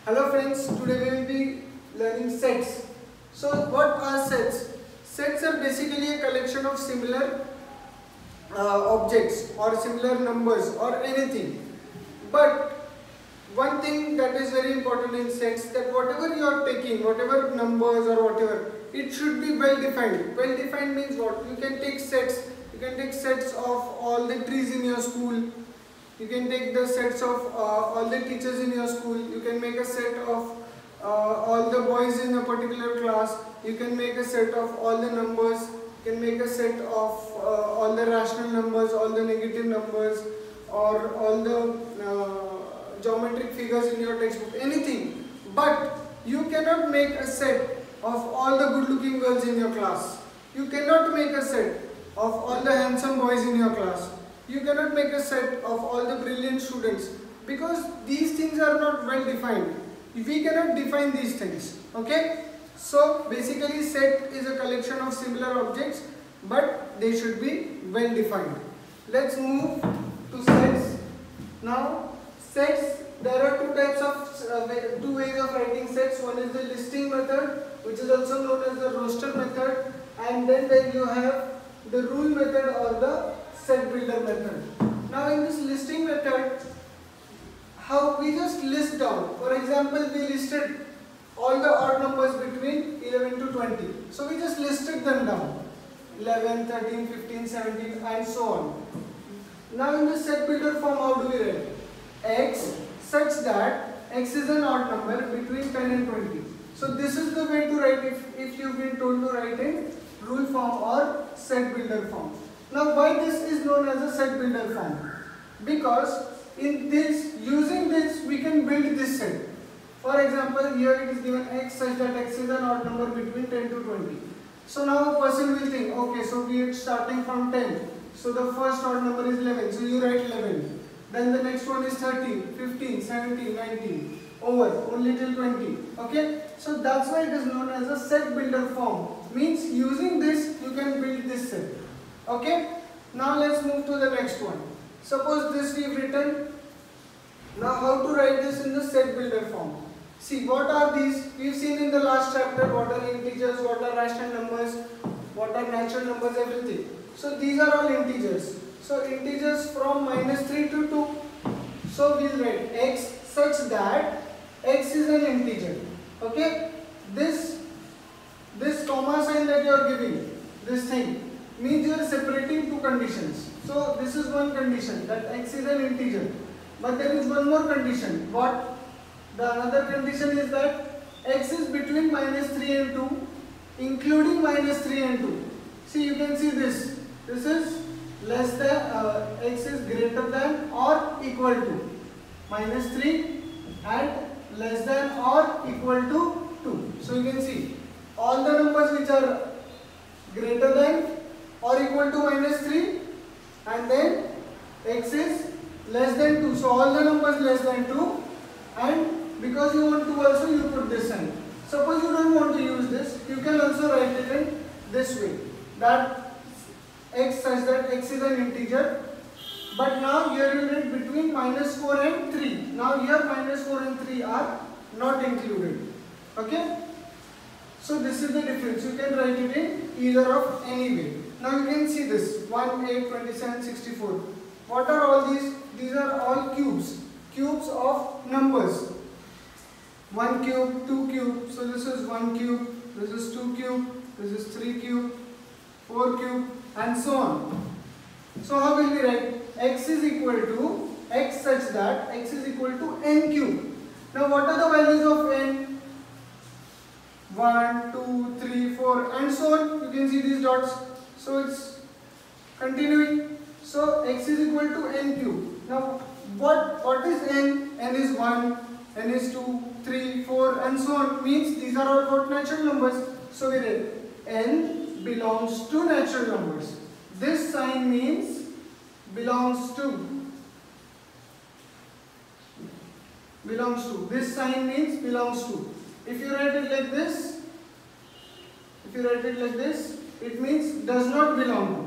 Hello friends, today we will be learning sets. So what are sets? Sets are basically a collection of similar objects or similar numbers or anything. But one thing that is very important in sets, that whatever you are taking, whatever numbers or whatever, it should be well defined. Well defined means what? You can take sets. You can take sets of all the trees in your school. You can take the sets of all the teachers in your school. You can make a set of all the boys in a particular class. You can make a set of all the numbers. You can make a set of all the rational numbers, all the negative numbers, or all the geometric figures in your textbook, anything. But you cannot make a set of all the good looking girls in your class. You cannot make a set of all the handsome boys in your class. You cannot make a set of all the brilliant students, because these things are not well defined. We cannot define these things. Okay? So basically set is a collection of similar objects, but they should be well defined. Let's move to sets. Now sets, there are two ways of writing sets. One is the listing method, which is also known as the roster method, and then you have the rule method or the set builder method. Now in this listing method, how we just list down. For example, we listed all the odd numbers between 11 to 20. So we just listed them down. 11, 13, 15, 17 and so on. Now in the set builder form, how do we write? X such that X is an odd number between 10 and 20. So this is the way to write if you've been told to write in rule form or set builder form. Now why this is known as a set builder form? Because in this, using this, we can build this set. For example, here it is given X such that X is an odd number between 10 to 20. So now a person will think, okay, so we are starting from 10. So the first odd number is 11. So you write 11. Then the next one is 13, 15, 17, 19. Over, only till 20. Okay? So that's why it is known as a set builder form. Means using this, you can build this set. Okay? Now let's move to the next one. Suppose this we've written. Now how to write this in the set builder form? See, what are these? We've seen in the last chapter what are integers, what are rational numbers, what are natural numbers, everything. So these are all integers. So integers from -3 to 2. So we'll write X such that X is an integer. Okay? This comma sign that you are giving, this thing, means you are separating two conditions. So this is one condition, that X is an integer. But there is one more condition. What? The another condition is that X is between -3 and 2, including -3 and 2. See, you can see this. This is less than, X is greater than or equal to -3 and less than or equal to 2. So you can see all the numbers which are greater than or equal to -3, and then X is less than 2. So all the numbers less than 2, and because you want to also, you put this sign. Suppose you don't want to use this, you can also write it in this way, that X such that X is an integer. But now here you write between -4 and 3. Now here -4 and 3 are not included. Okay? So this is the difference. You can write it in either of any way. Now you can see this 1, 8, 27, 64. What are all these? These are all cubes. Cubes of numbers. 1 cube, 2 cube. So this is 1 cube, this is 2 cube, this is 3 cube, 4 cube, and so on. So how will we write? X is equal to X such that X is equal to n cube. Now what are the values of n? 1, 2, 3, 4 and so on. You can see these dots. So it's continuing. So X is equal to n cube. Now what is n? N is 1, n is 2, 3, 4 and so on. Means these are all what? Natural numbers. So we write n belongs to natural numbers. This sign means belongs to. Belongs to. This sign means belongs to. If you write it like this, it means does not belong to.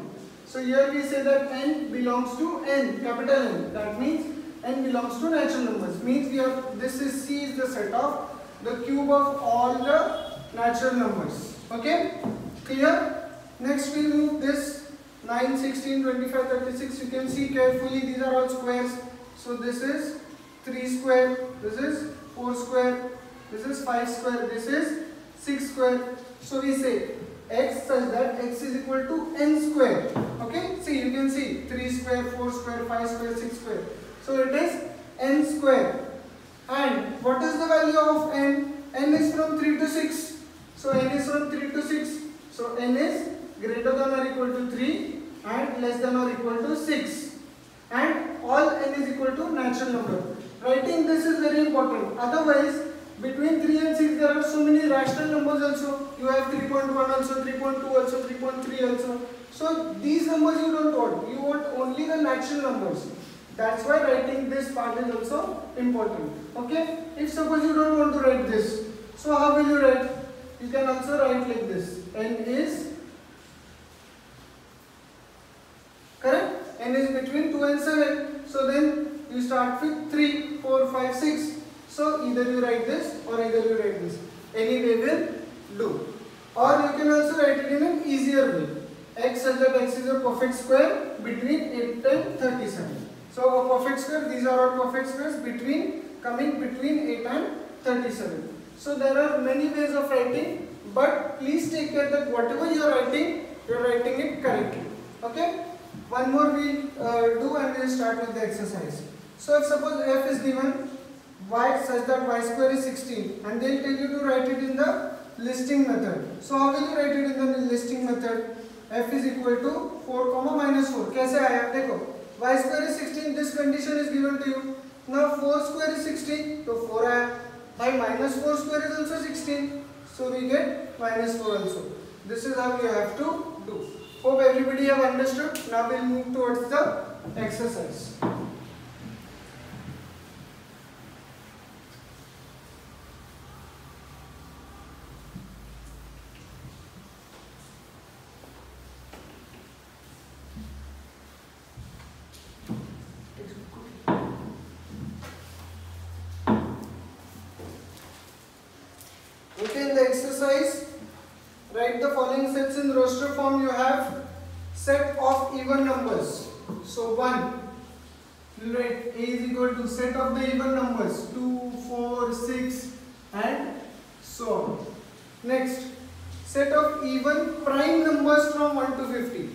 So here we say that n belongs to n, capital N. That means n belongs to natural numbers. Means we have, this is C is the set of the cube of all the natural numbers. Okay, clear? Next we'll move this 9, 16, 25, 36. You can see carefully, these are all squares. So this is 3 square, this is 4 square, this is 5 square, this is 6 square. So we say x such that x is equal to n square. Okay, see, you can see 3 square, 4 square, 5 square, 6 square. So it is n square. And what is the value of n? N is from 3 to 6. So n is from 3 to 6. So n is greater than or equal to 3 and less than or equal to 6. And all n is equal to natural number. Writing this is very important. Otherwise, between 3 and 6 there are so many rational numbers also. You have 3.1 also, 3.2 also, 3.3 also. So these numbers you don't want. You want only the natural numbers. That's why writing this part is also important. Okay? If suppose you don't want to write this, so how will you write? You can also write like this. N is correct? N is between 2 and 7. So then you start with 3, 4, 5, 6. So either you write this or either you write this. Any way will do. Or you can also write it in an easier way. X such that x is a perfect square between 8 and 37. So a perfect square, these are all perfect squares coming between 8 and 37. So there are many ways of writing, but please take care that whatever you are writing it correctly. Okay? One more we do and we will start with the exercise. So if suppose f is given y such that y square is 16 and they will tell you to write it in the listing method. So how will you write it in the listing method? F is equal to 4 comma minus 4. कैसे आया? देखो y square is 16, this condition is given to you. Now 4 square is 16, so 4 आया. By minus 4 square is also 16, so we get minus 4 also. This is how you have to do. Hope everybody have understood. Now we'll move towards the exercise. Okay, in the exercise, write the following sets in roster form. You have set of even numbers. So 1, you write A is equal to set of the even numbers 2, 4, 6 and so on. Next, set of even prime numbers from 1 to 50.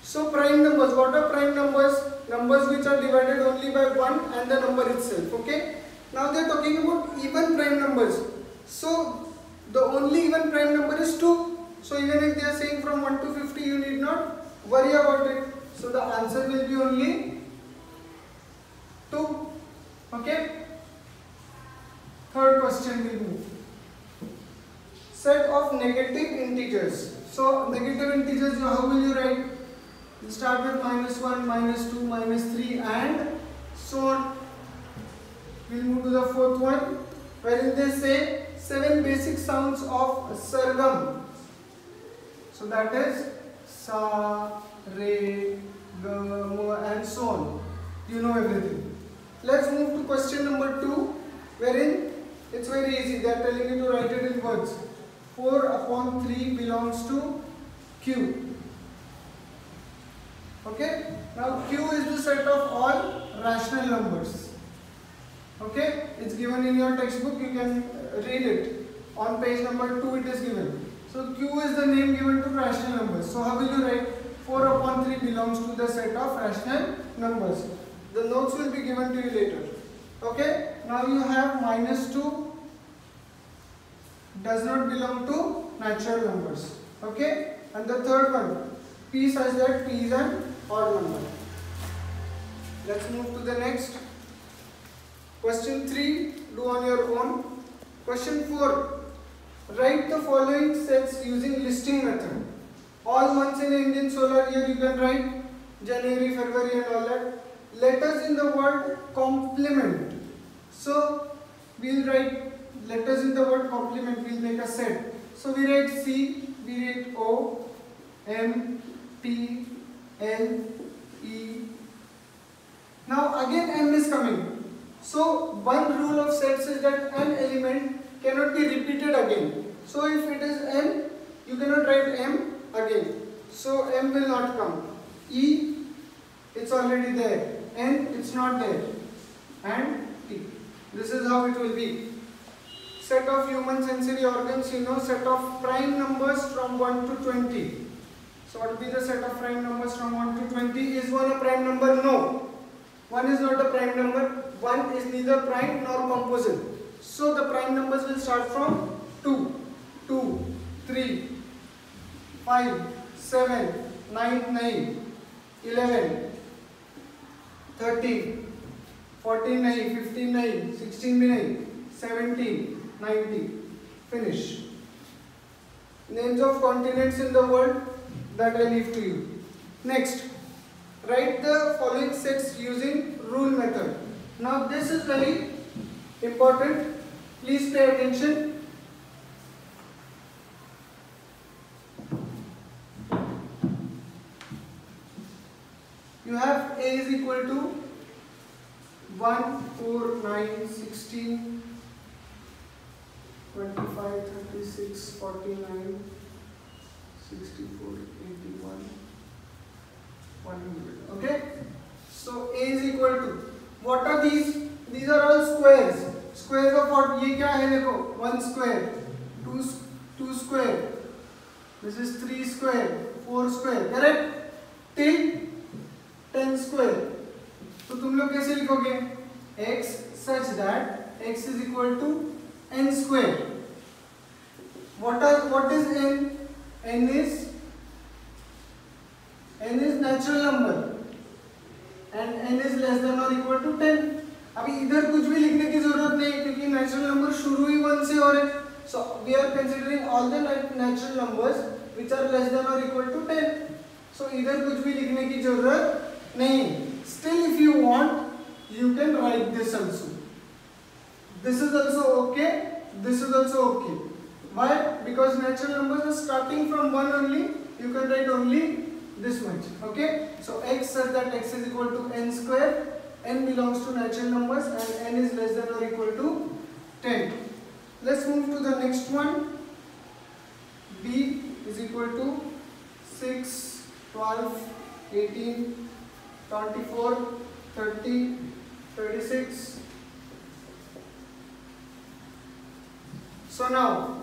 So prime numbers, what are prime numbers? Numbers which are divided only by 1 and the number itself. Okay. Now they are talking about even prime numbers. So the only even prime number is 2. So even if they are saying from 1 to 50, you need not worry about it. So the answer will be only 2. Okay. Third question will move. Set of negative integers. So negative integers, how will you write? You start with minus 1, minus 2, minus 3 and so on. We'll move to the fourth one, wherein they say 7 basic sounds of sargam. So that is sa, re, ga, ma and so on. You know everything. Let's move to question number 2, wherein it's very easy. They are telling you to write it in words. 4 upon 3 belongs to Q. Okay. Now Q is the set of all rational numbers. Okay. It's given in your textbook. You can read it. On page number 2 it is given. So Q is the name given to rational numbers. So how will you write? 4 upon 3 belongs to the set of rational numbers. The notes will be given to you later. Okay. Now you have minus 2 does not belong to natural numbers. Okay. And the third one, P such that P is an odd number. Let's move to the next. Question 3, do on your own. Question 4, write the following sets using listing method. All months in Indian solar year you can write January, February and all that. Letters in the word complement. So we'll write letters in the word complement, we'll make a set. So we write C, we write O, M, P, L, E. Now again M is coming. So one rule of sets is that an element cannot be repeated again. So if it is m, you cannot write m again. So m will not come. E, it's already there. N, it's not there. And T. This is how it will be. Set of human sensory organs, you know, set of prime numbers from 1 to 20. So what will be the set of prime numbers from 1 to 20? Is 1 a prime number? No. 1 is not a prime number. 1 is neither prime nor composite. So the prime numbers will start from 2, 2, 3, 5, 7, 9, 9, 11, 13, 14, 9, 15, 9, 16, 9, 17, 19. Finish. Names of continents in the world, that I leave to you. Next, write the following sets using rule method. Now this is very important. Please pay attention. You have A is equal to 1, 4, 9, 16, 25, 36, 49, 64, 81, 100. Okay? So A is equal to, what are these? These are all squares. Squares of what? ये क्या है देखो? 1 square, 2 square. This is 3 square, 4 square. Correct? Till 10 square. तो तुम लोग कैसे लिखोगे? X such that x is equal to n square. What is n? N is natural number and n is less than or equal to 10. अभी इधर कुछ भी लिखने की जरूरत नहीं क्योंकि नेचुरल नंबर शुरू ही 1 से हो रहे. So we are considering all the natural numbers which are less than or equal to 10. So इधर कुछ भी लिखने की जरूरत नहीं. Still if you want, you can write this also. This is also okay. This is also okay. Why? Because natural numbers are starting from 1 only. You can write only this much. Okay. So x such that x is equal to n square. N belongs to natural numbers and n is less than or equal to 10. Let's move to the next one. B is equal to 6, 12, 18, 24, 30, 36. So now,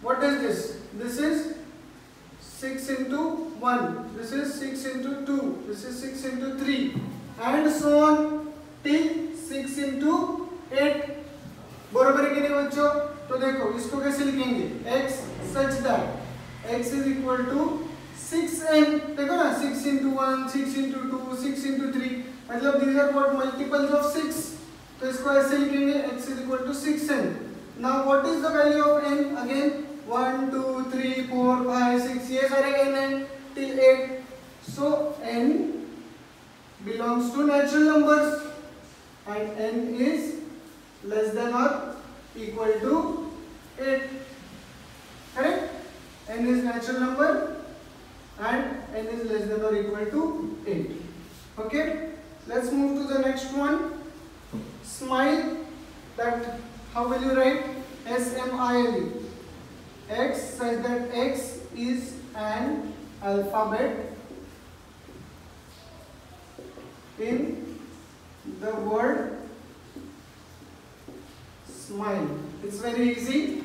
what is this? This is 6 into 1. This is 6 into 2. This is 6 into 3. And so on till 6 into 8. बराबर है कि नहीं बच्चों? तो देखो इसको कैसे लिखेंगे? X such that x is equal to 6n. देखो ना 6 into 1, 6 into 2, 6 into 3. मतलब these are what multiples of 6. तो इसको ऐसे लिखेंगे x is equal to 6n. Now what is the value of n? Again 1, 2, 3, 4, 5, 6. ये सारे n हैं till 8. So n belongs to natural numbers and n is less than or equal to 8. Correct? N is natural number and n is less than or equal to 8. Okay? Let's move to the next one. Smile. That how will you write? S-M-I-L-E. X such that x is an alphabet in the word smile. It's very easy.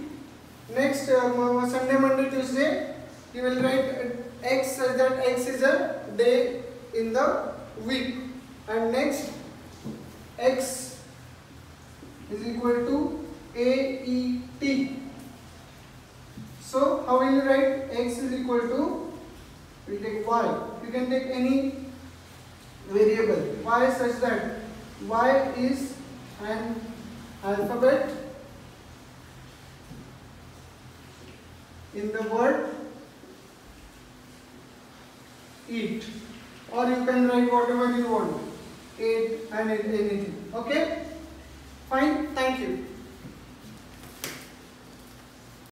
Next Sunday, Monday, Tuesday, you will write x such that x is a day in the week. And next x is equal to AET. So how will you write? X is equal to, we take y. You can take any variable. Y such that y is an alphabet in the word eat. Or you can write whatever you want. Eat and anything. Okay? Fine. Thank you.